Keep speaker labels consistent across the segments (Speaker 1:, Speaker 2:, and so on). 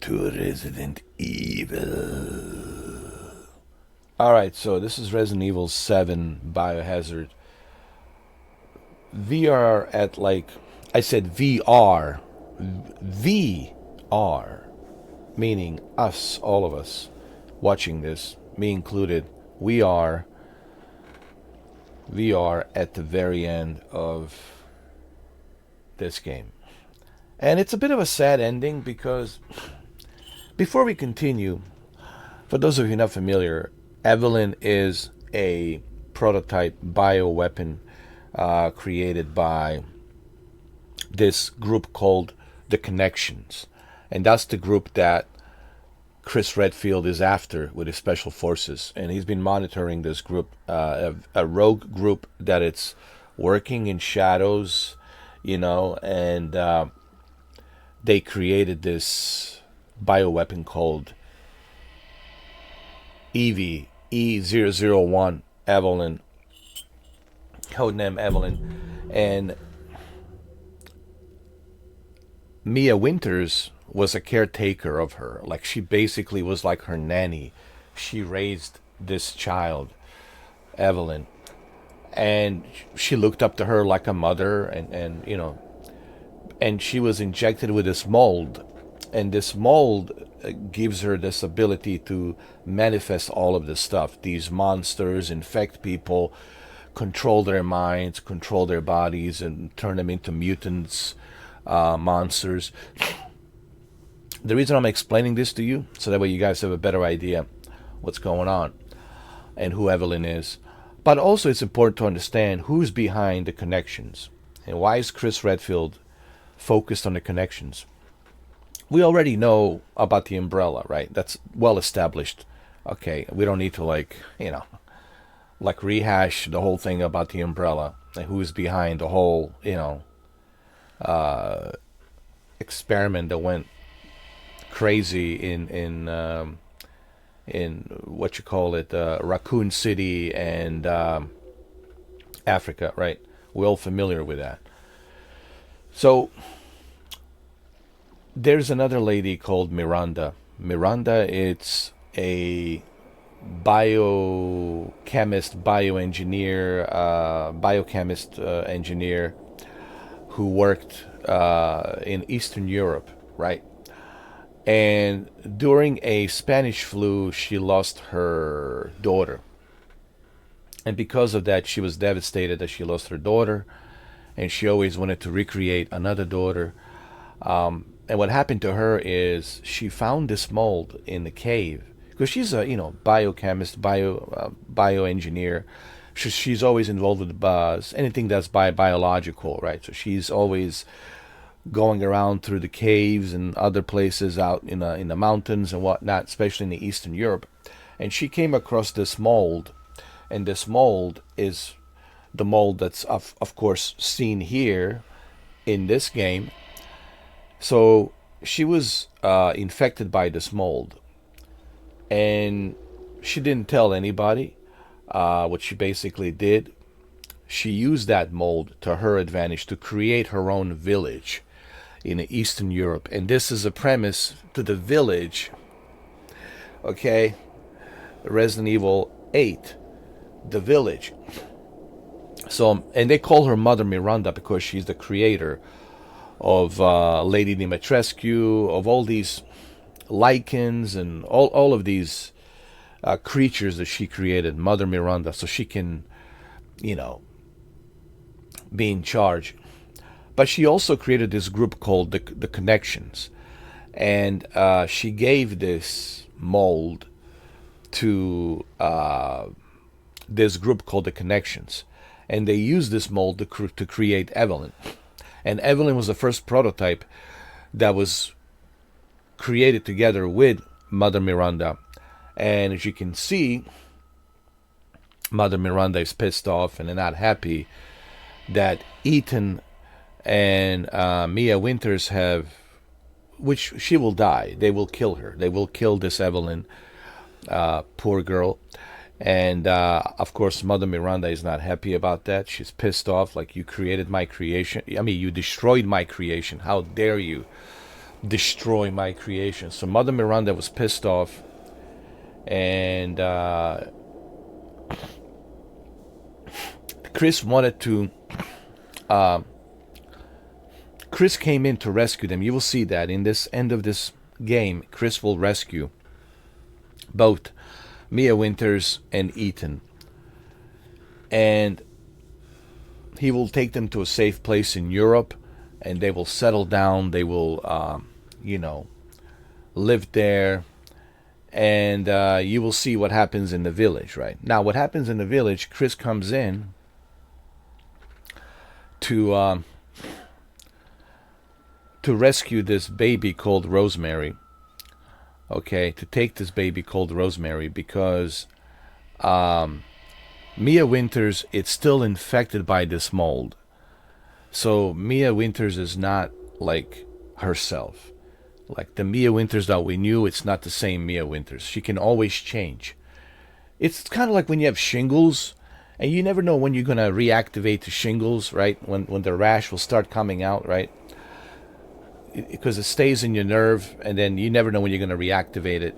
Speaker 1: to Resident Evil. Alright, so this is Resident Evil 7 Biohazard. We are at I said VR. VR. Meaning us, all of us, watching this, me included. We are at the very end of this game. And it's a bit of a sad ending because before we continue, for those of you not familiar, Eveline is a prototype bioweapon created by this group called the Connections. And that's the group that Chris Redfield is after with his special forces. And he's been monitoring this group, a rogue group that it's working in shadows, and they created this bioweapon called Evie, E001, Eveline, codename Eveline. And Mia Winters was a caretaker of her. Like, she basically was like her nanny. She raised this child, Eveline, and she looked up to her like a mother, and she was injected with this mold, and this mold gives her this ability to manifest all of this stuff. These monsters infect people, control their minds, control their bodies, and turn them into mutants, monsters. The reason I'm explaining this to you, so that way you guys have a better idea what's going on and who Eveline is. But also it's important to understand who's behind the Connections and why is Chris Redfield focused on the Connections. We already know about the Umbrella, right? That's well established. Okay, we don't need to rehash the whole thing about the Umbrella and who's behind the whole, experiment that went crazy in what you call it, Raccoon City and Africa, right? We're all familiar with that. So there's another lady called Miranda. Miranda, it's a biochemist, engineer who worked in Eastern Europe, right? And during a Spanish flu, she lost her daughter. And because of that, she was devastated that she lost her daughter. And she always wanted to recreate another daughter. And what happened to her is she found this mold in the cave. Because she's a, biochemist, bioengineer. She's always involved with anything that's biological, right? So she's always going around through the caves and other places out in the mountains and whatnot, especially in the Eastern Europe. And she came across this mold, and this mold is the mold that's of course seen here in this game. So she was infected by this mold, and she didn't tell anybody. What she basically did, she used that mold to her advantage to create her own village in Eastern Europe. And this is a premise to the village, okay? Resident Evil 8, the village. So, and they call her Mother Miranda because she's the creator of Lady Dimitrescu, of all these lichens and all of these creatures that she created, Mother Miranda, so she can, be in charge. But she also created this group called the Connections, and she gave this mold to this group called the Connections, and they used this mold to create Eveline. And Eveline was the first prototype that was created together with Mother Miranda. And as you can see, Mother Miranda is pissed off and not happy that Ethan and Mia Winters have, which she will die. They will kill her. They will kill this Eveline, poor girl. And of course, Mother Miranda is not happy about that. She's pissed off, like, you created my creation. I mean, you destroyed my creation. How dare you? destroy my creation. So Mother Miranda was pissed off, and Chris wanted to. Uh, Chris came in to rescue them. You will see that in this end of this game, Chris will rescue both Mia Winters and Ethan, and he will take them to a safe place in Europe, and they will settle down. They will, you know, live there, and you will see what happens in the village. Right now, what happens in the village? Chris comes in to rescue this baby called Rosemary. Okay, to take this baby called Rosemary because Mia Winters, it's still infected by this mold. So Mia Winters is not like herself. Like the Mia Winters that we knew, it's not the same Mia Winters. She can always change. It's kind of like when you have shingles, and you never know when you're going to reactivate the shingles, right? When the rash will start coming out, right? Because it stays in your nerve, and then you never know when you're going to reactivate it.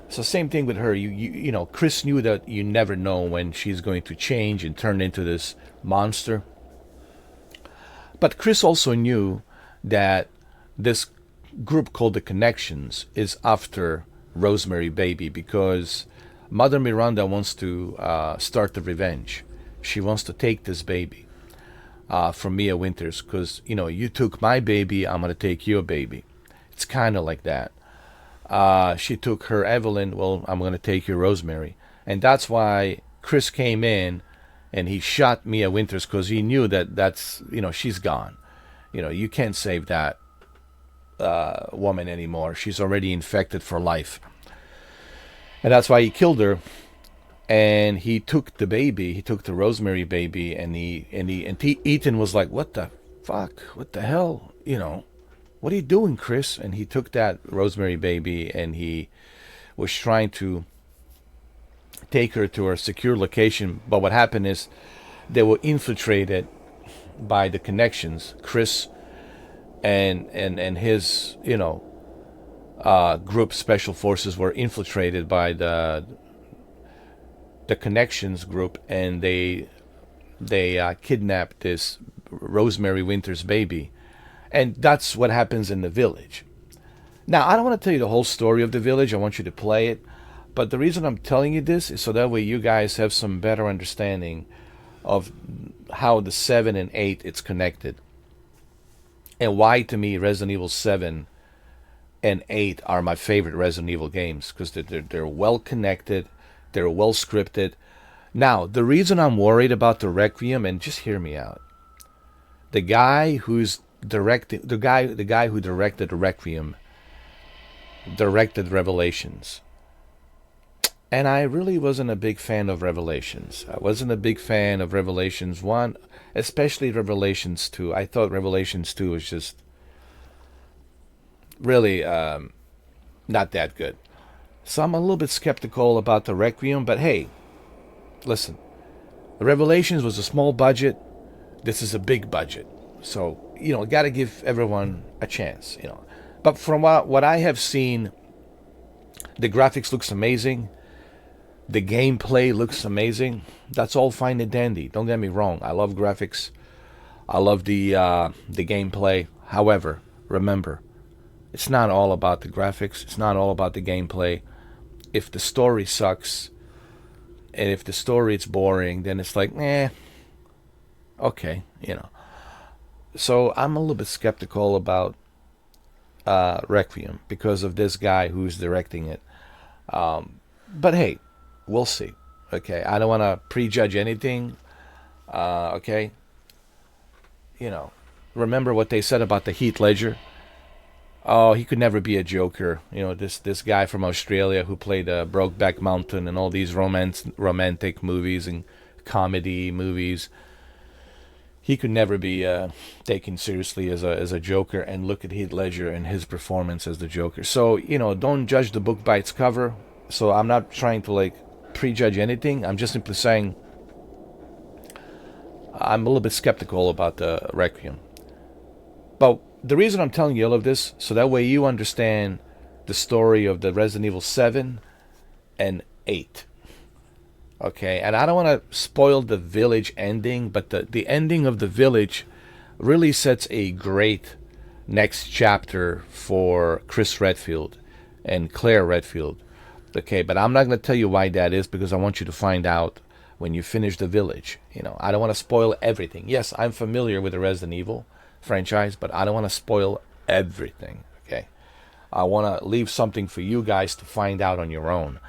Speaker 1: So same thing with her. You know, Chris knew that you never know when she's going to change and turn into this monster. But Chris also knew that this group called the Connections is after Rosemary Baby because Mother Miranda wants to start the revenge. She wants to take this baby from Mia Winters because, you know, you took my baby, I'm going to take your baby. It's kind of like that. She took her Eveline, well, I'm going to take your Rosemary. And that's why Chris came in and he shot Mia Winters because he knew that that's, you know, she's gone. You know, you can't save that woman anymore. She's already infected for life. And that's why he killed her. And he took the baby, he took the Rosemary baby, and Ethan was like, what the fuck? What the hell? You know, what are you doing, Chris? And he took that Rosemary baby and he was trying to take her to a secure location. But what happened is they were infiltrated by the Connections. Chris and his, you know, group special forces were infiltrated by the Connections group, and they kidnapped this Rosemary Winters baby. And that's what happens in the village. Now, I don't want to tell you the whole story of the village. I want you to play it. But the reason I'm telling you this is so that way you guys have some better understanding of how the 7 and 8 it's connected. And why, to me, Resident Evil 7 and 8 are my favorite Resident Evil games. Because they're well connected. They're well scripted. Now, the reason I'm worried about the Requiem, and just hear me out. The guy who's directing, the guy who directed Requiem, directed Revelations. And I really wasn't a big fan of Revelations. I wasn't a big fan of Revelations 1, especially Revelations 2. I thought Revelations 2 was just really not that good. So I'm a little bit skeptical about the Requiem, but hey, listen. Revelations was a small budget. This is a big budget. So, you know, got to give everyone a chance, you know. But from what I have seen, the graphics looks amazing. The gameplay looks amazing. That's all fine and dandy. Don't get me wrong. I love graphics. I love the gameplay. However, remember, it's not all about the graphics. It's not all about the gameplay. If the story sucks, and if the story is boring, then it's like, okay, you know. So I'm a little bit skeptical about Requiem because of this guy who's directing it. But hey, we'll see. Okay, I don't want to prejudge anything. Okay, you know, remember what they said about the Heath Ledger. Oh, he could never be a Joker. You know, this guy from Australia who played Brokeback Mountain and all these romantic movies and comedy movies. He could never be taken seriously as a Joker. And look at Heath Ledger and his performance as the Joker. So, you know, don't judge the book by its cover. So I'm not trying to like prejudge anything. I'm just simply saying I'm a little bit skeptical about the Requiem. But the reason I'm telling you all of this, so that way you understand the story of the Resident Evil 7 and 8. Okay, and I don't want to spoil the village ending, but the ending of the village really sets a great next chapter for Chris Redfield and Claire Redfield. Okay, but I'm not going to tell you why that is, because I want you to find out when you finish the village. You know, I don't want to spoil everything. Yes, I'm familiar with the Resident Evil franchise, but I don't want to spoil everything. Okay, I want to leave something for you guys to find out on your own.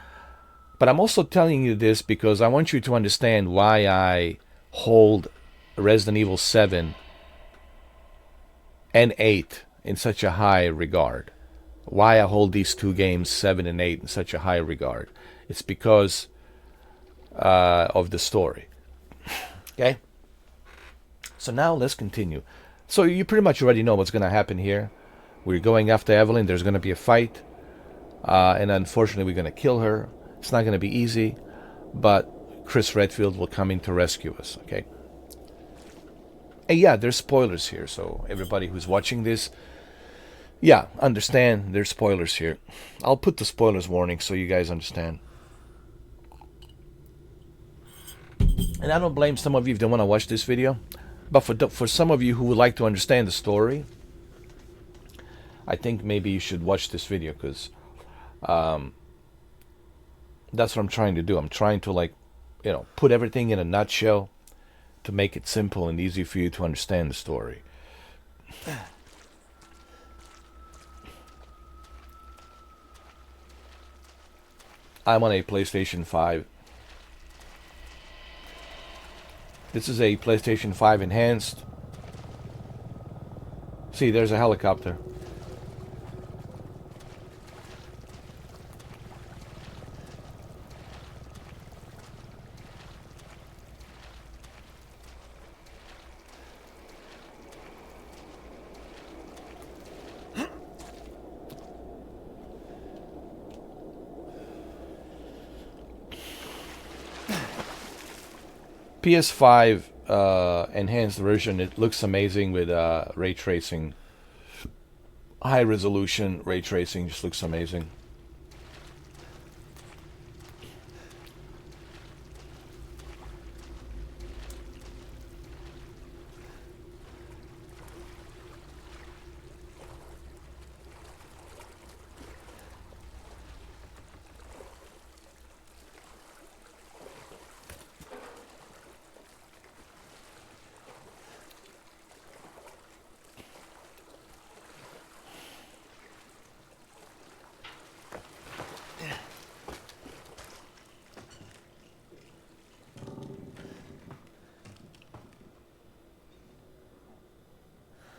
Speaker 1: But I'm also telling you this because I want you to understand why I hold Resident Evil 7 and 8 in such a high regard. Why I hold these two games, 7 and 8, in such a high regard. It's because of the story. Okay? So now let's continue. So you pretty much already know what's going to happen here. We're going after Eveline. There's going to be a fight. And unfortunately, we're going to kill her. It's not going to be easy, but Chris Redfield will come in to rescue us, okay? And yeah, there's spoilers here, so everybody who's watching this, yeah, understand there's spoilers here. I'll put the spoilers warning so you guys understand. And I don't blame some of you if they want to watch this video, but for some of you who would like to understand the story, I think maybe you should watch this video, because that's what I'm trying to do. I'm trying to, like, you know, put everything in a nutshell to make it simple and easy for you to understand the story. I'm on a PlayStation 5. This is a PlayStation 5 enhanced. See, there's a helicopter. PS5 enhanced version, it looks amazing with ray tracing. High resolution ray tracing just looks amazing.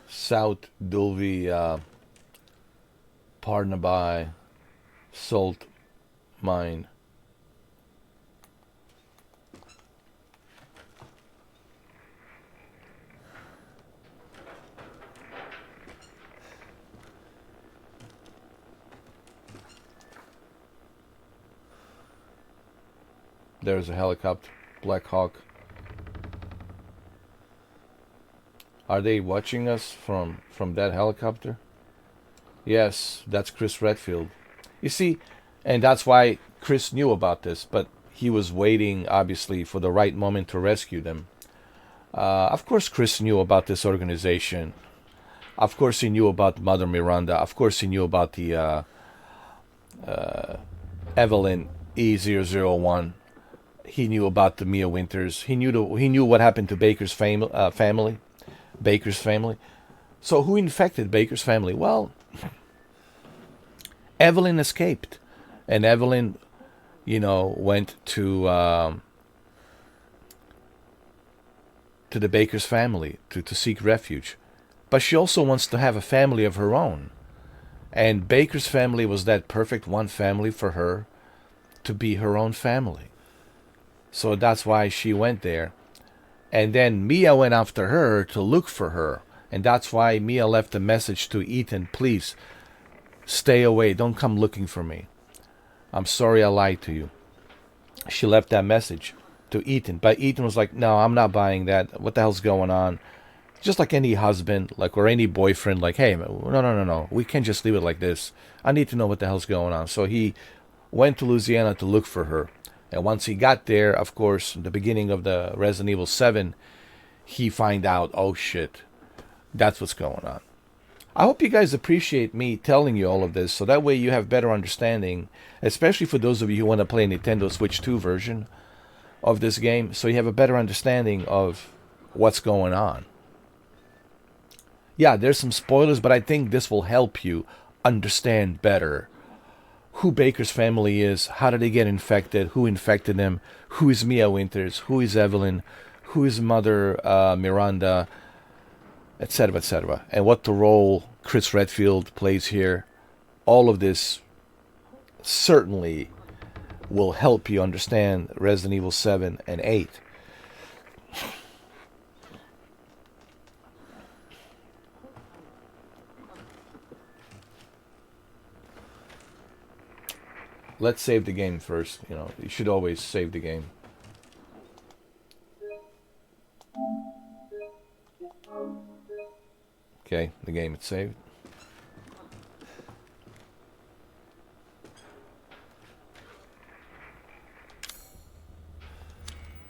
Speaker 1: South Dulvey Parnaby Salt Mine. There's a helicopter, Black Hawk. Are they watching us from that helicopter? Yes, that's Chris Redfield. You see, and that's why Chris knew about this, but he was waiting, obviously, for the right moment to rescue them. Of course, Chris knew about this organization. Of course, he knew about Mother Miranda. Of course, he knew about the Eveline E001. He knew about the Mia Winters. He knew what happened to Baker's family. Baker's family. So who infected Baker's family? Well, Eveline escaped, and Eveline, went to the Baker's family to seek refuge. But she also wants to have a family of her own, and Baker's family was that perfect one family for her to be her own family. So that's why she went there. And then Mia went after her to look for her. And that's why Mia left a message to Ethan, please, stay away. Don't come looking for me. I'm sorry I lied to you. She left that message to Ethan. But Ethan was like, no, I'm not buying that. What the hell's going on? Just like any husband, like or any boyfriend, like, hey, no, we can't just leave it like this. I need to know what the hell's going on. So he went to Louisiana to look for her. And once he got there, of course, the beginning of the Resident Evil 7, he find out, oh shit, that's what's going on. I hope you guys appreciate me telling you all of this, so that way you have better understanding, especially for those of you who want to play a Nintendo Switch 2 version of this game, so you have a better understanding of what's going on. Yeah, there's some spoilers, but I think this will help you understand better who Baker's family is, how did they get infected, who infected them, who is Mia Winters, who is Eveline, who is Mother Miranda, etc., etc., and what the role Chris Redfield plays here. All of this certainly will help you understand Resident Evil 7 and 8. Let's save the game first. You know, you should always save the game. Okay, the game is saved.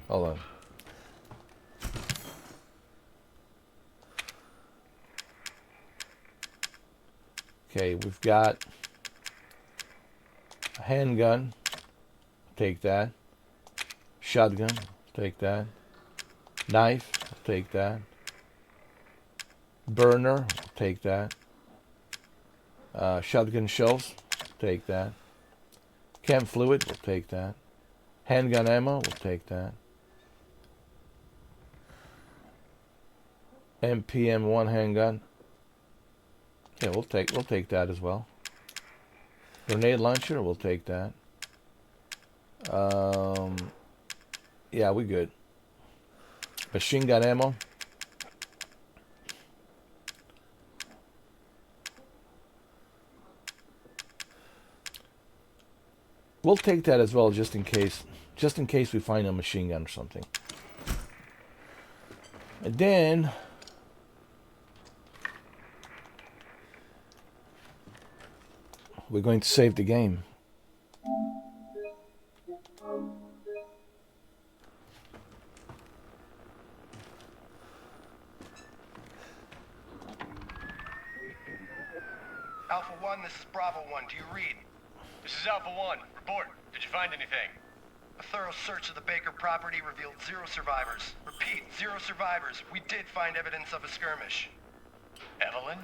Speaker 1: Hold on. Okay, we've got a handgun. Take that. Shotgun. Take that. Knife. Take that. Burner. Take that. Shotgun shells. Take that. Chem fluid. We'll take that. Handgun ammo. We'll take that. MPM1 handgun. Yeah, we'll take that as well. Grenade launcher, we'll take that. Yeah, we good. Machine gun ammo. We'll take that as well, just in case we find a machine gun or something. And then we're going to save the game.
Speaker 2: Alpha 1, this is Bravo 1. Do you read?
Speaker 3: This is Alpha 1. Report. Did you find anything?
Speaker 2: A thorough search of the Baker property revealed 0 survivors. Repeat, 0 survivors. We did find evidence of a skirmish.
Speaker 3: Eveline?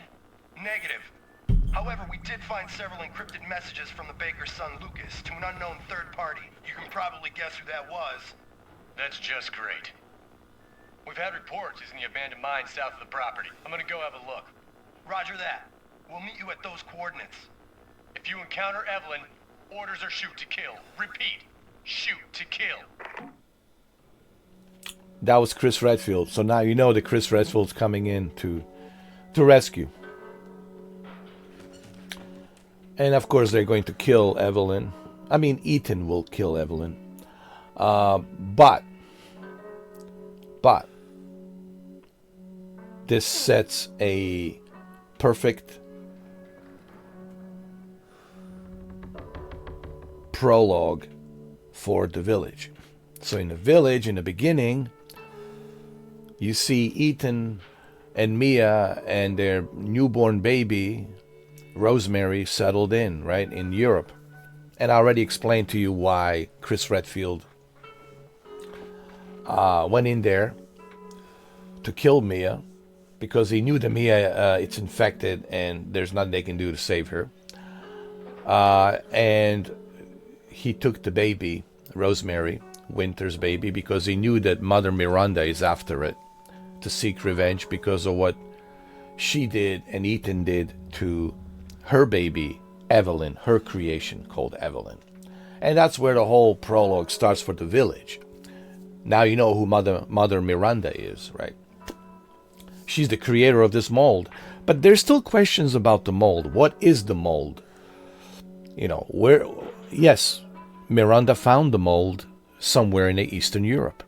Speaker 2: Negative. However, we did find several encrypted messages from the Baker's son Lucas to an unknown third party. You can probably guess who that was.
Speaker 3: That's just great. We've had reports he's in the abandoned mine south of the property. I'm gonna go have a look.
Speaker 2: Roger that. We'll meet you at those coordinates.
Speaker 3: If you encounter Eveline, orders are shoot to kill. Repeat, shoot to kill.
Speaker 1: That was Chris Redfield. So now you know that Chris Redfield's coming in to rescue. And of course they're going to kill Eveline. I mean, Ethan will kill Eveline. But this sets a perfect prologue for the village. So in the village, in the beginning, you see Ethan and Mia and their newborn baby, Rosemary, settled in, right, in Europe. And I already explained to you why Chris Redfield went in there to kill Mia, because he knew that Mia, it's infected and there's nothing they can do to save her. And he took the baby, Rosemary, Winter's baby, because he knew that Mother Miranda is after it to seek revenge because of what she did and Ethan did to her baby, Eveline, her creation called Eveline. And that's where the whole prologue starts for the village. Now you know who Mother Miranda is, right? She's the creator of this mold. But there's still questions about the mold. What is the mold? You know, where... Yes, Miranda found the mold somewhere in Eastern Europe.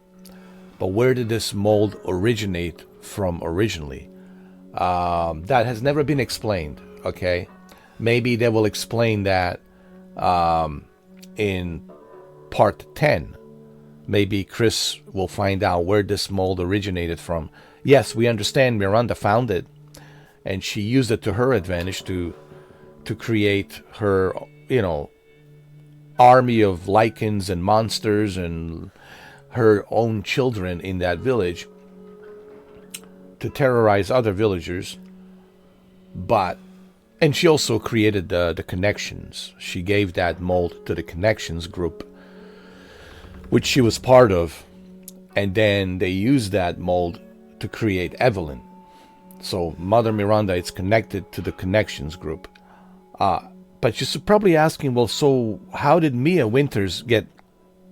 Speaker 1: But where did this mold originate from originally. That has never been explained, okay? Maybe they will explain that in part 10. Maybe Chris will find out where this mold originated from. Yes, we understand Miranda found it, and she used it to her advantage to create her, army of lichens and monsters and her own children in that village to terrorize other villagers. And she also created the connections. She gave that mold to the connections group, which she was part of, and then they used that mold to create Eveline. So Mother Miranda is connected to the connections group. But you're probably asking, well, so how did Mia Winters get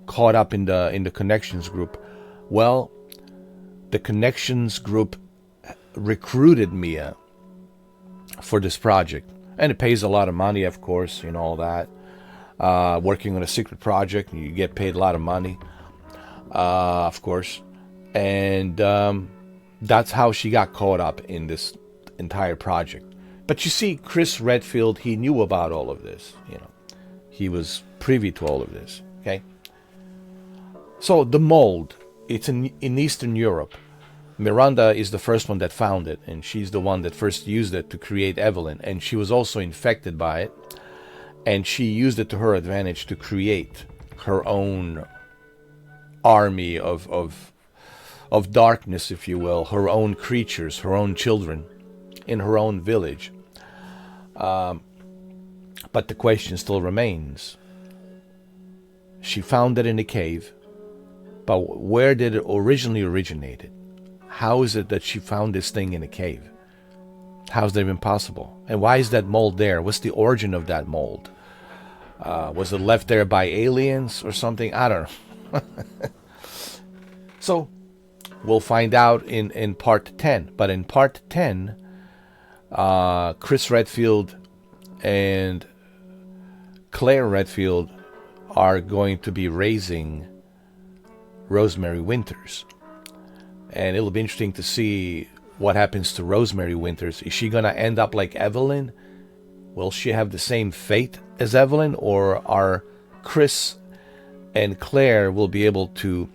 Speaker 1: caught up in the connections group? Well, the connections group recruited Mia for this project, and it pays a lot of money, of course, all that. Working on a secret project, you get paid a lot of money, of course, and that's how she got caught up in this entire project. But you see, Chris Redfield, he knew about all of this. He was privy to all of this. Okay. So the mold, it's in Eastern Europe. Miranda is the first one that found it, and she's the one that first used it to create Eveline, and she was also infected by it, and she used it to her advantage to create her own army of darkness, if you will, her own creatures, her own children, in her own village. But the question still remains. She found it in a cave, but where did it originally originate? How is it that she found this thing in a cave? How is that even possible? And why is that mold there? What's the origin of that mold? Was it left there by aliens or something? I don't know. So we'll find out in part 10. But in part 10, Chris Redfield and Claire Redfield are going to be raising Rosemary Winters. And it'll be interesting to see what happens to Rosemary Winters. Is she going to end up like Eveline? Will she have the same fate as Eveline? Or are Chris and Claire will be able to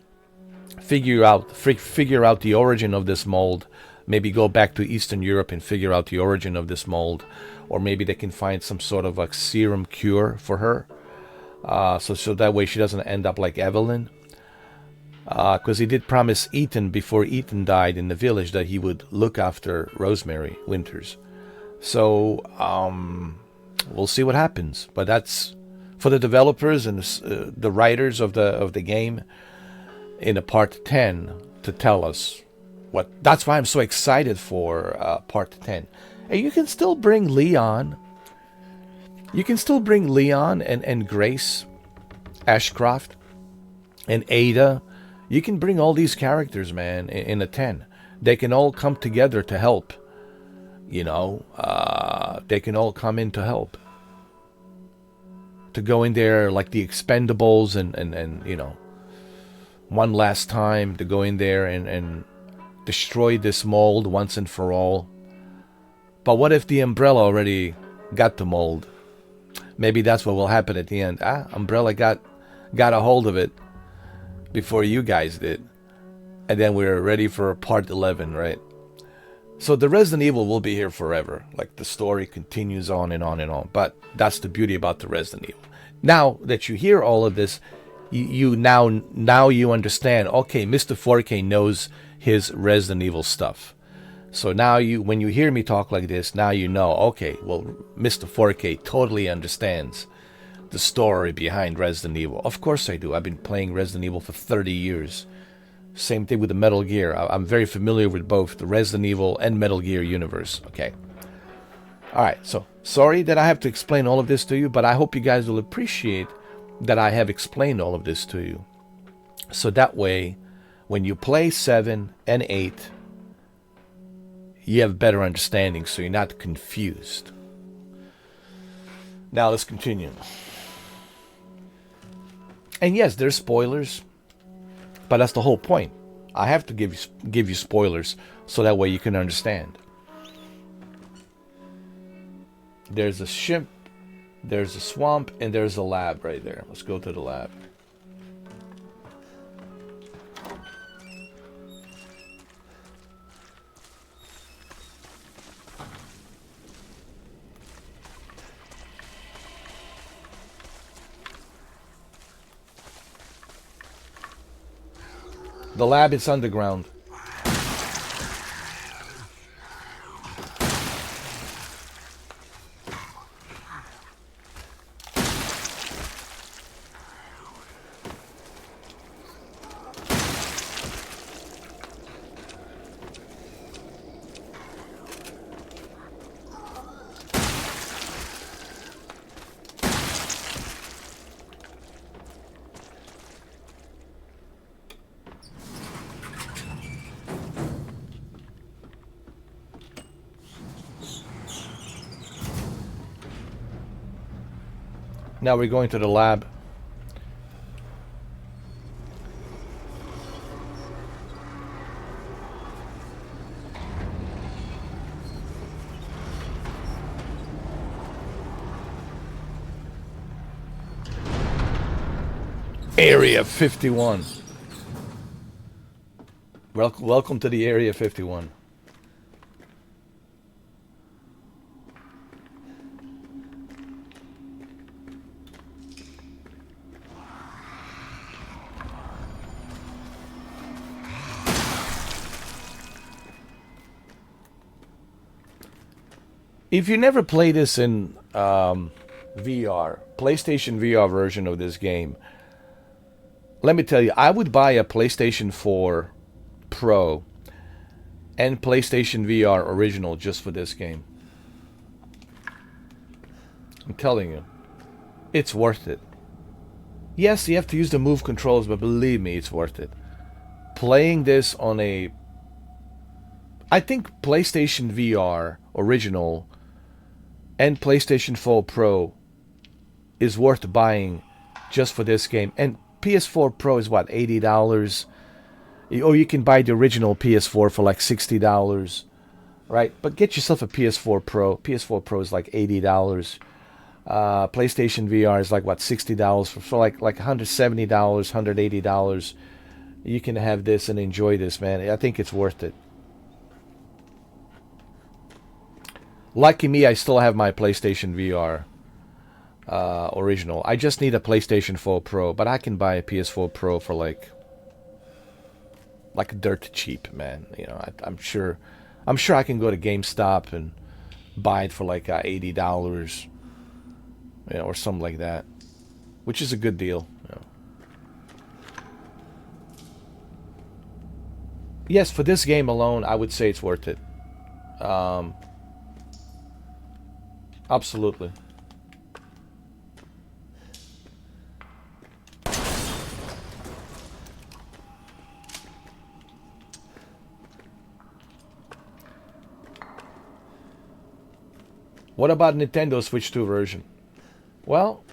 Speaker 1: figure out the origin of this mold? Maybe go back to Eastern Europe and figure out the origin of this mold. Or maybe they can find some sort of a serum cure for her. So that way she doesn't end up like Eveline. Because he did promise Ethan before Ethan died in the village that he would look after Rosemary Winters. So we'll see what happens. But that's for the developers and the writers of the game in a part 10 to tell us what. That's why I'm so excited for part 10. And you can still bring Leon. You can still bring Leon and Grace Ashcroft and Ada. You can bring all these characters, man, in a 10. They can all come together to help. They can all come in to help. To go in there like the Expendables and one last time to go in there and destroy this mold once and for all. But what if the Umbrella already got the mold? Maybe that's what will happen at the end. Umbrella got a hold of it before you guys did, and then we're ready for part 11, right? So the Resident Evil will be here forever. Like, the story continues on and on and on. But that's the beauty about the Resident Evil. Now that you hear all of this, you now you understand. Okay, Mr. 4K knows his Resident Evil stuff. So now when you hear me talk like this, now you know. Okay, well, Mr. 4K totally understands the story behind Resident Evil. Of course I do. I've been playing Resident Evil for 30 years. Same thing with the Metal Gear. I'm very familiar with both the Resident Evil and Metal Gear universe. Okay. Alright, so sorry that I have to explain all of this to you, but I hope you guys will appreciate that I have explained all of this to you. So that way, when you play 7 and 8, you have better understanding, so you're not confused. Now let's continue. And yes, there's spoilers, but that's the whole point. I have to give you spoilers so that way you can understand. There's a ship, there's a swamp, and there's a lab right there. Let's go to the lab. The lab is underground. Now we're going to the lab. Area 51. Welcome to the Area 51. If you never played this in VR, PlayStation VR version of this game, let me tell you, I would buy a PlayStation 4 Pro and PlayStation VR Original just for this game. I'm telling you, it's worth it. Yes, you have to use the move controls, but believe me, it's worth it. Playing this on a... I think PlayStation VR Original and PlayStation 4 Pro is worth buying just for this game. And PS4 Pro is what, $80? Or you can buy the original PS4 for like $60, right? But get yourself a PS4 Pro. PS4 Pro is like $80. PlayStation VR is like what, $60 for like $170, $180. You can have this and enjoy this, man. I think it's worth it. Lucky me, I still have my PlayStation VR original. I just need a PlayStation 4 Pro, but I can buy a PS4 Pro for like dirt cheap, man. You know, I'm sure I can go to GameStop and buy it for like $80, you know, or something like that, which is a good deal. You know. Yes, for this game alone, I would say it's worth it. Absolutely. What about Nintendo Switch 2 version? Well,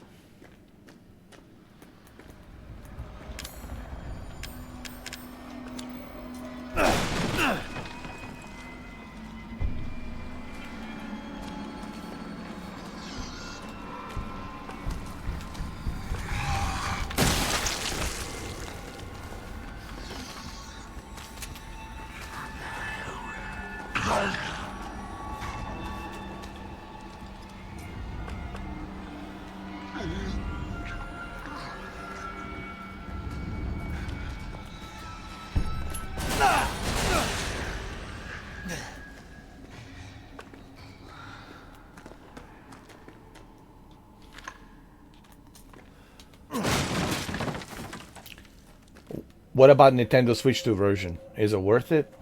Speaker 1: what about Nintendo Switch 2 version? Is it worth it?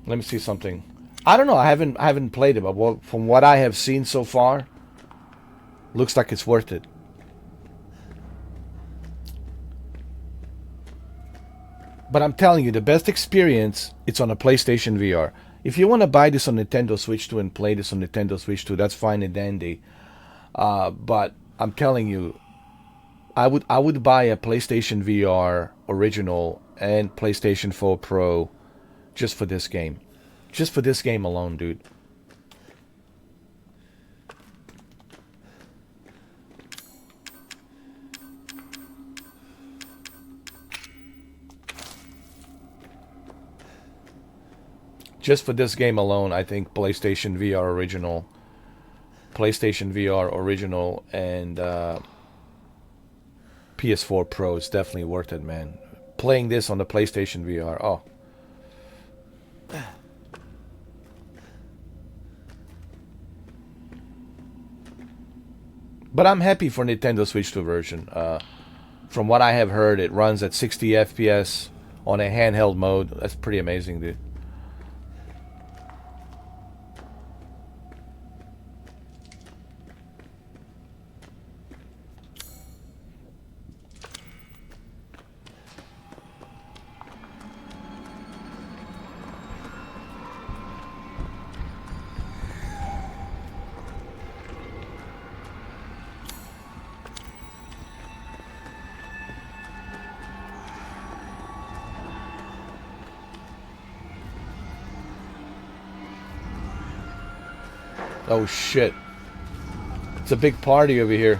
Speaker 1: Let me see something. I don't know. I haven't played it, but from what I have seen so far, looks like it's worth it. But I'm telling you, the best experience, it's on a PlayStation VR. If you want to buy this on Nintendo Switch 2 and play this on Nintendo Switch 2, that's fine and dandy. But I'm telling you, I would buy a PlayStation VR original and PlayStation 4 Pro just for this game. Just for this game alone, dude. Just for this game alone, I think PlayStation VR original, and PS4 Pro is definitely worth it, man. Playing this on the PlayStation VR, oh. But I'm happy for Nintendo Switch 2 version. From what I have heard, it runs at 60 FPS on a handheld mode. That's pretty amazing, dude. Oh shit. It's a big party over here.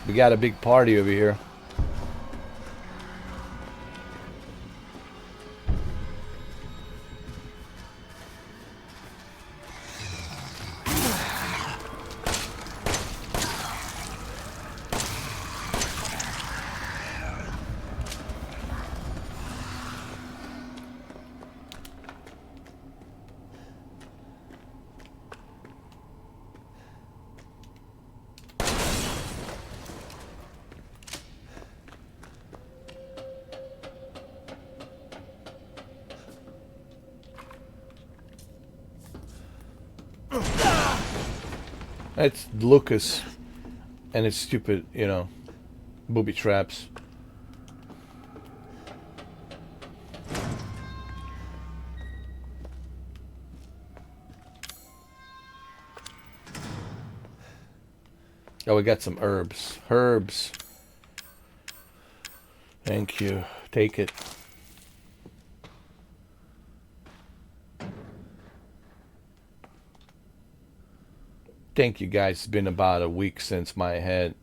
Speaker 1: We got a big party over here. It's Lucas and it's stupid, booby traps. Oh, we got some herbs. Herbs. Thank you. Take it. Thank you guys. It's been about a week since my head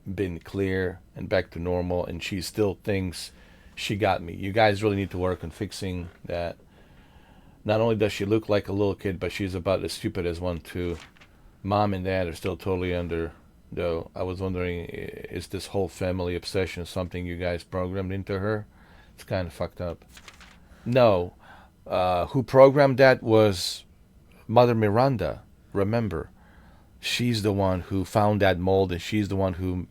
Speaker 1: been clear and back to normal, and she still thinks she got me. You guys really need to work on fixing that. Not only does she look like a little kid, but she's about as stupid as one too. Mom and dad are still totally under, though. I was wondering, is this whole family obsession something you guys programmed into her? It's kind of fucked up. No. Who programmed that was Mother Miranda. Remember, she's the one who found that mold, and she's the one who,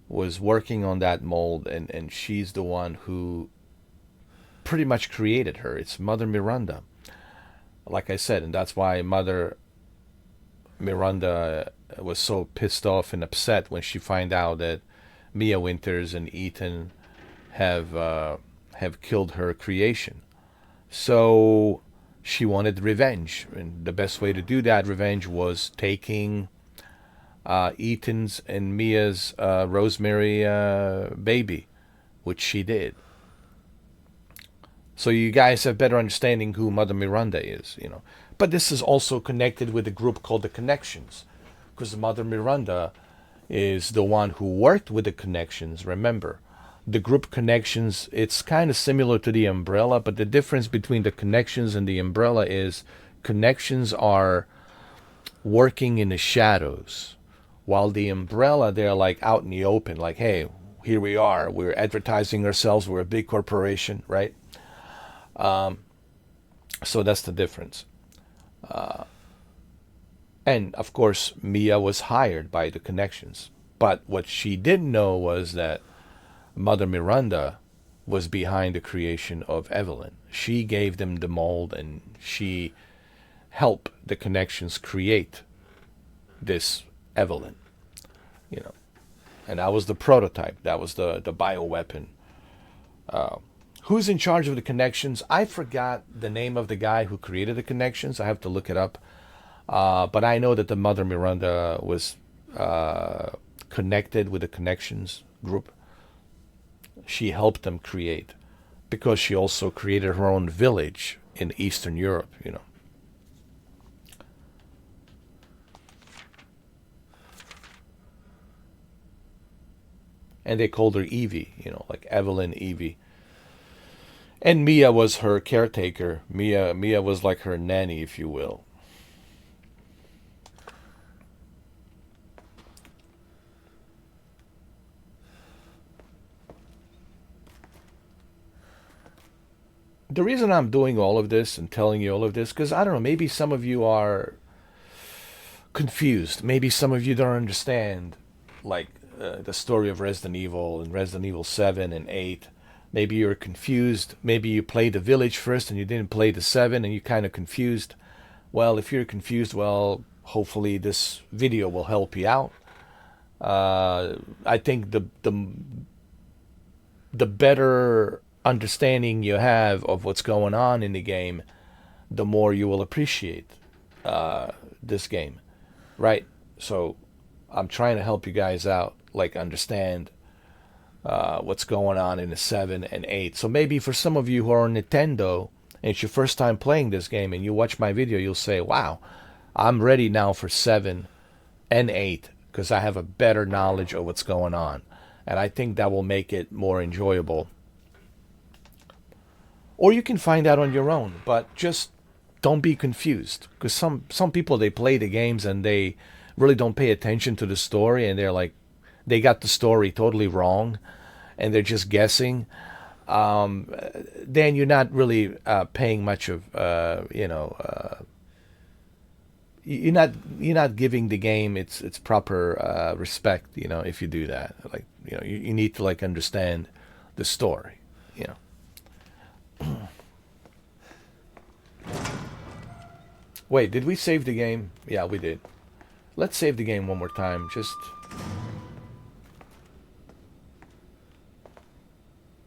Speaker 1: was working on that mold, and she's the one who pretty much created her. It's Mother Miranda. Like I said, and that's why Mother Miranda was so pissed off and upset when she find out that Mia Winters and Ethan have killed her creation. So she wanted revenge, and the best way to do that revenge was taking Ethan's and Mia's Rosemary baby, which she did. So you guys have better understanding who Mother Miranda is, But this is also connected with a group called the Connections, because Mother Miranda is the one who worked with the Connections. Remember, the group Connections, it's kind of similar to the Umbrella, but the difference between the Connections and the Umbrella is Connections are working in the shadows, while the Umbrella, they're like out in the open, like, hey, here we are, we're advertising ourselves, we're a big corporation, right? So that's the difference. And of course, Mia was hired by the Connections. But what she didn't know was that Mother Miranda was behind the creation of Eveline. She gave them the mold, and she helped the Connections create this Eveline. and that was the prototype. That was the bioweapon. Who's in charge of the connections? I forgot the name of the guy who created the connections. I have to look it up. But I know that the mother Miranda was connected with the connections group. She helped them create, because she also created her own village in Eastern Europe, you know. And they called her Evie, you know, like Eveline, Evie. And Mia was her caretaker. Mia was like her nanny, if you will. The reason I'm doing all of this and telling you all of this, because I don't know, maybe some of you are confused. Maybe some of you don't understand, like, the story of Resident Evil and Resident Evil 7 and 8. Maybe you're confused. Maybe you played the Village first and you didn't play the 7 and you're kind of confused. Well, if you're confused, well, hopefully this video will help you out. I think the better understanding you have of what's going on in the game, the more you will appreciate this game, right? So I'm trying to help you guys out, like understand what's going on in the 7 and 8. So maybe for some of you who are on Nintendo and it's your first time playing this game and you watch my video, you'll say, wow, I'm ready now for 7 and 8 because I have a better knowledge of what's going on. And I think that will make it more enjoyable. Or you can find out on your own, but just don't be confused. Because some people, they play the games and they really don't pay attention to the story, and they're like, they got the story totally wrong and they're just guessing. Then you're not really paying much of, you're not giving the game its proper respect, you know, if you do that. Like, you know, you need to like understand the story, you know. Wait, did we save the game? Yeah, we did. Let's save the game one more time. Just...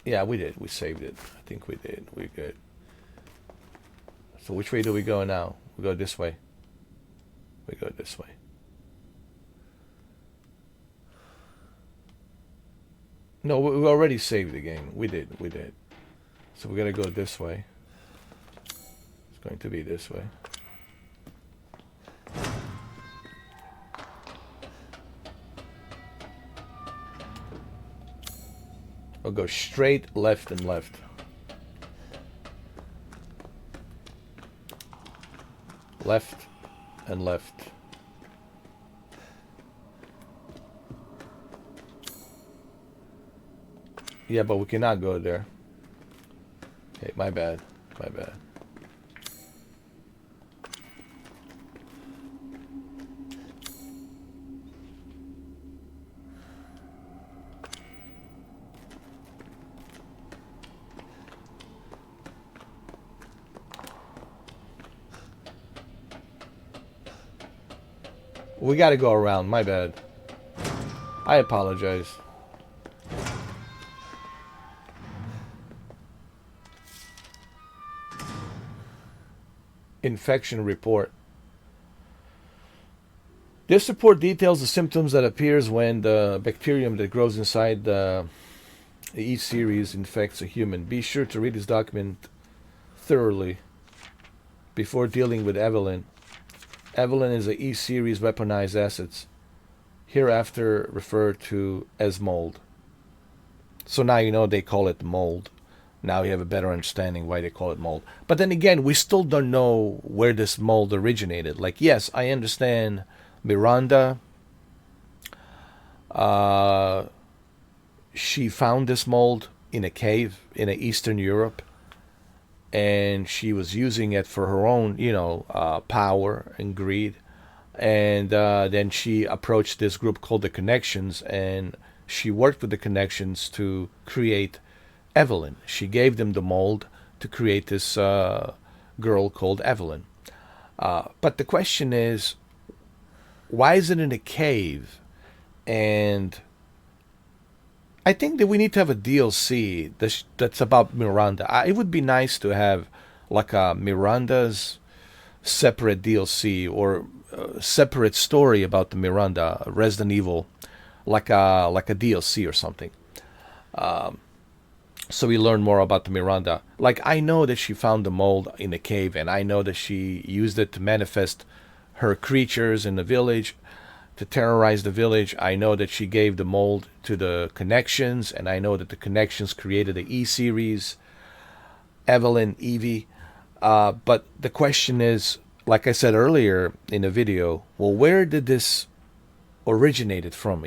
Speaker 1: Yeah, we did. We saved it. I think we did. We're good. So which way do we go now? We go this way. We go this way. No, we already saved the game. We did. So we gotta go this way. It's going to be this way. We'll go straight, left, and left. Left and left. Yeah, but we cannot go there. Okay, my bad. My bad. We gotta go around. My bad. I apologize. Infection report. This report details the symptoms that appears when the bacterium that grows inside the E series infects a human. Be sure to read this document thoroughly before dealing with Eveline. Eveline is a E series weaponized assets, hereafter referred to as mold. So now you know they call it mold. Now you have a better understanding why they call it mold. But then again, we still don't know where this mold originated. Like, yes, I understand Miranda. She found this mold in a cave in Eastern Europe. And she was using it for her own, power and greed. And then she approached this group called the Connections, and she worked with the Connections to create Eveline. She gave them the mold to create this girl called Eveline. But the question is, why is it in a cave? And I think that we need to have a DLC that's about Miranda. It would be nice to have like a Miranda's separate DLC or separate story about the Miranda Resident Evil, like a DLC or something. So we learn more about the Miranda. Like I know that she found the mold in a cave, and I know that she used it to manifest her creatures in the village, to terrorize the village. I know that she gave the mold to the connections, and I know that the connections created the E series, Eveline, Evie. But the question is, like I said earlier in the video, well, where did this originated from?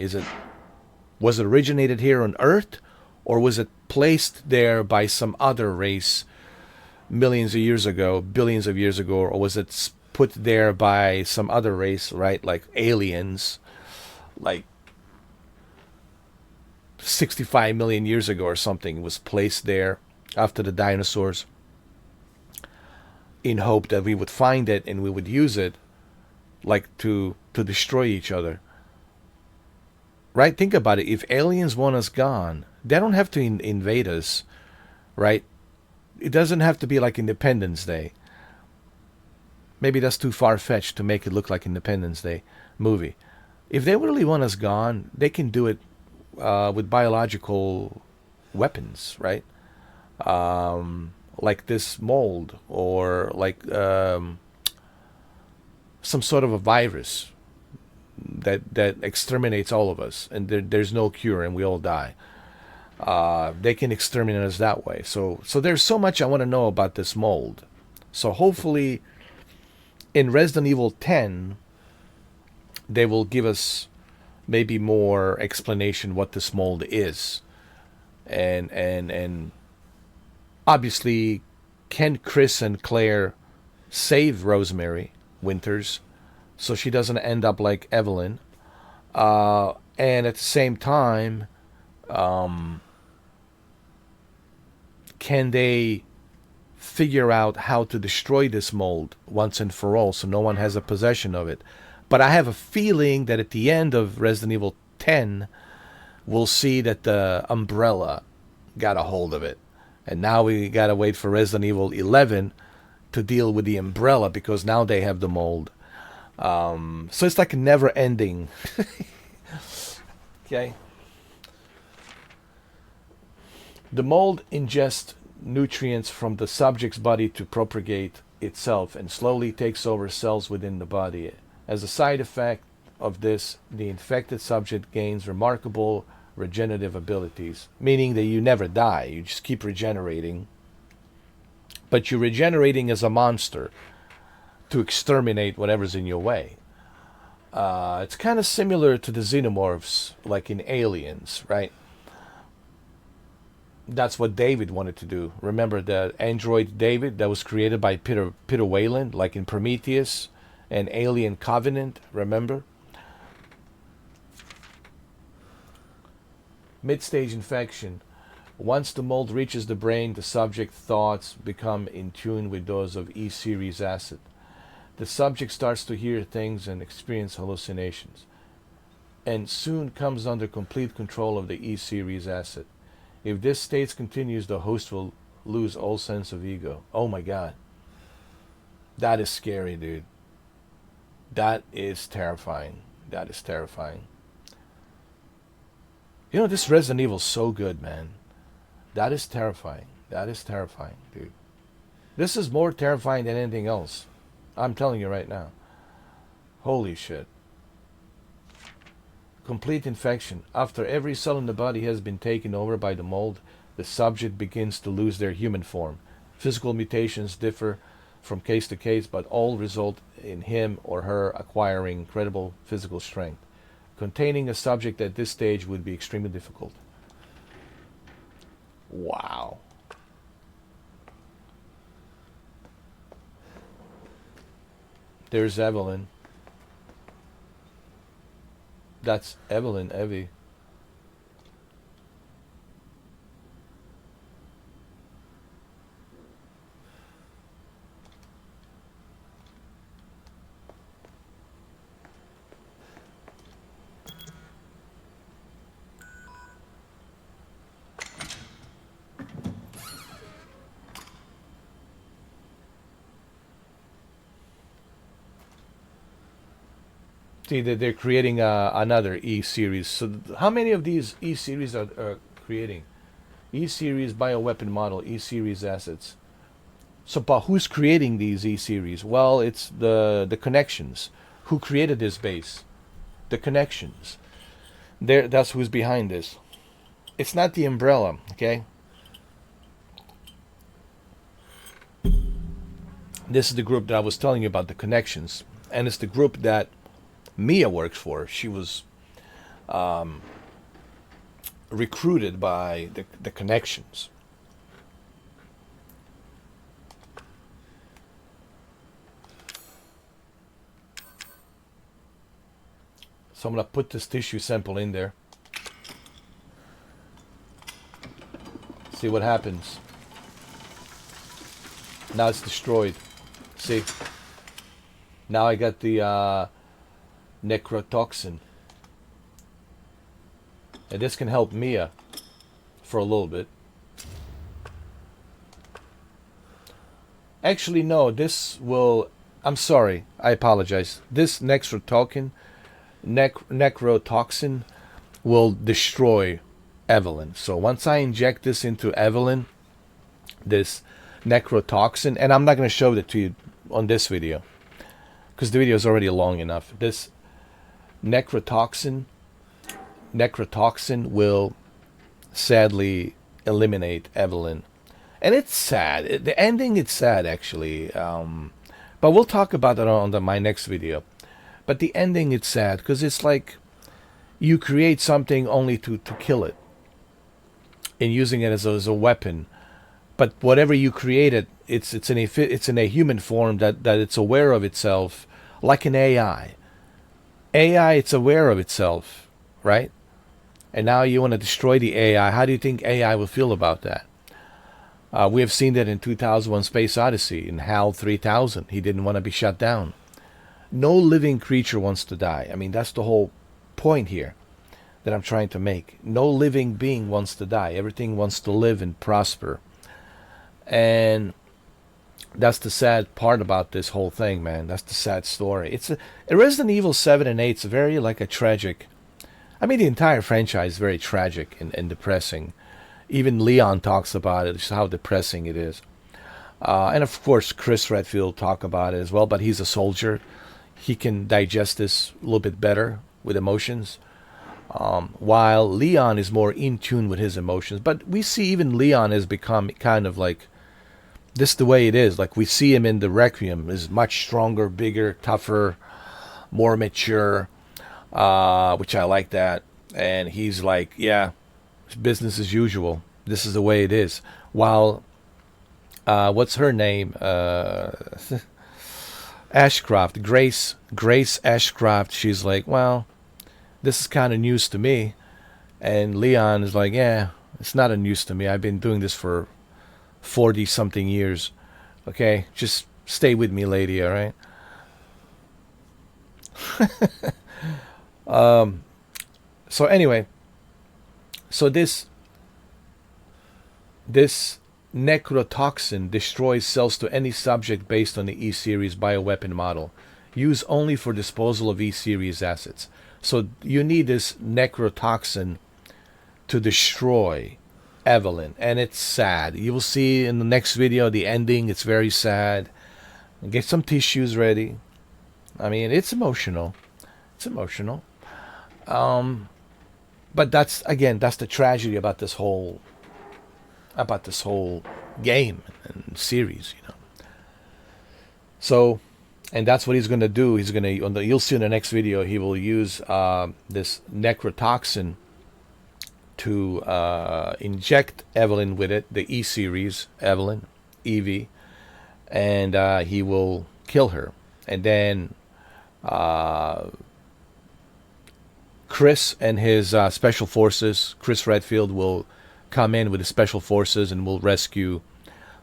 Speaker 1: Was it originated here on Earth, or was it placed there by some other race millions of years ago, billions of years ago, or was it put there by some other race, right? Like aliens, like 65 million years ago or something. It was placed there after the dinosaurs in hope that we would find it and we would use it like to destroy each other. Right? Think about it. If aliens want us gone, they don't have to invade us, right? It doesn't have to be like Independence Day. Maybe that's too far-fetched to make it look like Independence Day movie. If they really want us gone, they can do it with biological weapons, right? Like this mold, or like some sort of a virus that exterminates all of us, and there's no cure, and we all die. They can exterminate us that way. So there's so much I want to know about this mold. So hopefully, in Resident Evil 10, they will give us maybe more explanation what this mold is, and obviously, can Chris and Claire save Rosemary Winters so she doesn't end up like Eveline? And at the same time, can they figure out how to destroy this mold once and for all so no one has a possession of it? But I have a feeling that at the end of Resident Evil 10, we'll see that the Umbrella got a hold of it. And now we gotta wait for Resident Evil 11 to deal with the Umbrella, because now they have the mold. So it's like never ending. Okay. The mold ingests nutrients from the subject's body to propagate itself and slowly takes over cells within the body. As a side effect of this, the infected subject gains remarkable regenerative abilities, meaning that you never die, you just keep regenerating. But you're regenerating as a monster to exterminate whatever's in your way. It's kind of similar to the xenomorphs, like in Aliens, right? That's what David wanted to do. Remember the android David that was created by Peter Weyland, like in Prometheus and Alien Covenant, remember? Mid-stage infection. Once the mold reaches the brain, the subject's thoughts become in tune with those of E-series acid. The subject starts to hear things and experience hallucinations, and soon comes under complete control of the E-series acid. If this state continues, the host will lose all sense of ego. Oh my God. That is scary, dude. That is terrifying. That is terrifying. You know, this Resident Evil is so good, man. That is terrifying. That is terrifying, dude. This is more terrifying than anything else. I'm telling you right now. Holy shit. Complete infection. After every cell in the body has been taken over by the mold, the subject begins to lose their human form. Physical mutations differ from case to case, but all result in him or her acquiring incredible physical strength. Containing a subject at this stage would be extremely difficult. Wow. There's Eveline. That's Eveline, Evie. See that they're creating another E series. So how many of these E series are creating? E series bioweapon model, E series assets. So, but who's creating these E series? Well, it's the connections. Who created this base? The connections. That's who's behind this. It's not the umbrella, okay? This is the group that I was telling you about, the connections, and it's the group that Mia works for. She was recruited by the connections. So I'm going to put this tissue sample in there. See what happens. Now it's destroyed. See? Now I got the necrotoxin. And this can help Mia for a little bit. Actually, no, this will... I'm sorry, I apologize. This necrotoxin will destroy Eveline. So once I inject this into Eveline, this necrotoxin, and I'm not going to show it to you on this video because the video is already long enough. This necrotoxin will sadly eliminate Eveline, and it's sad. The ending, it's sad actually, but we'll talk about that on my next video. But the ending, it's sad because it's like you create something only to kill it and using it as a weapon. But whatever you created, it's in a human form that it's aware of itself, like an AI. AI, it's aware of itself, right? And now you want to destroy the AI. How do you think AI will feel about that? We have seen that in 2001 Space Odyssey, in HAL 3000. He didn't want to be shut down. No living creature wants to die. I mean, that's the whole point here that I'm trying to make. No living being wants to die. Everything wants to live and prosper. And that's the sad part about this whole thing, man. That's the sad story. It's a Resident Evil 7 and 8 is very like a tragic... I mean, the entire franchise is very tragic and depressing. Even Leon talks about it, just how depressing it is. And of course, Chris Redfield talk about it as well, but he's a soldier. He can digest this a little bit better with emotions. While Leon is more in tune with his emotions. But we see even Leon has become kind of like... This is the way it is. Like we see him in the Requiem. Is much stronger, bigger, tougher, more mature. Which I like that. And he's like, yeah, it's business as usual. This is the way it is. While, what's her name? Ashcroft, Grace Ashcroft, she's like, well, this is kind of news to me. And Leon is like, yeah, it's not a news to me. I've been doing this for 40-something years. Okay, just stay with me, lady, all right? So anyway, so this necrotoxin destroys cells to any subject based on the E-Series bioweapon model, used only for disposal of E-Series assets. So you need this necrotoxin to destroy Eveline, and it's sad. You will see in the next video the ending. It's very sad. Get some tissues ready. I mean, it's emotional. It's emotional. But that's the tragedy about this whole game and series, you know. So, and that's what he's going to do. He's going to, you'll see in the next video, he will use this necrotoxin to inject Eveline with it, the E-Series, Eveline, Evie, and he will kill her. And then Chris and his special forces, Chris Redfield, will come in with the special forces and will rescue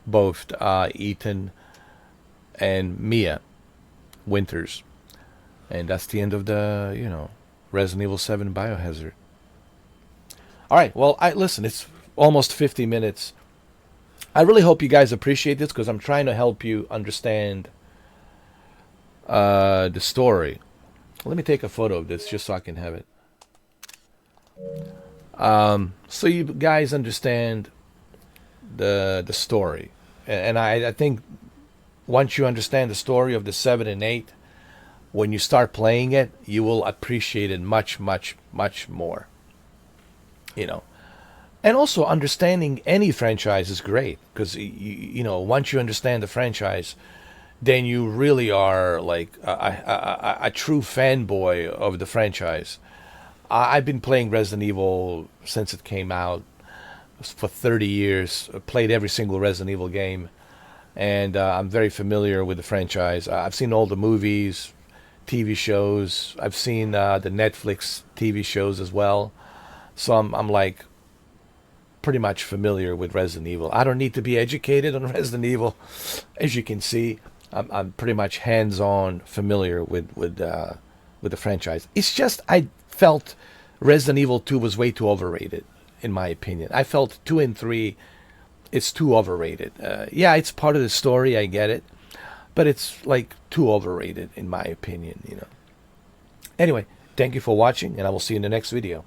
Speaker 1: both Ethan and Mia Winters. And that's the end of the, Resident Evil 7 Biohazard. All right, well, listen, it's almost 50 minutes. I really hope you guys appreciate this because I'm trying to help you understand the story. Let me take a photo of this just so I can have it. So you guys understand the story, and I think once you understand the story of the 7 and 8, when you start playing it, you will appreciate it much, much, much more. You know, and also understanding any franchise is great because you know, once you understand the franchise, then you really are like a true fanboy of the franchise. I've been playing Resident Evil since it came out for 30 years. I played every single Resident Evil game, and I'm very familiar with the franchise. I've seen all the movies, TV shows. I've seen the Netflix TV shows as well. So I'm like pretty much familiar with Resident Evil. I don't need to be educated on Resident Evil. As you can see, I'm pretty much hands-on familiar with the franchise. It's just I felt Resident Evil 2 was way too overrated, in my opinion. I felt 2 and 3, it's too overrated. Yeah, it's part of the story, I get it, but it's like too overrated, in my opinion, you know. Anyway, thank you for watching, and I will see you in the next video.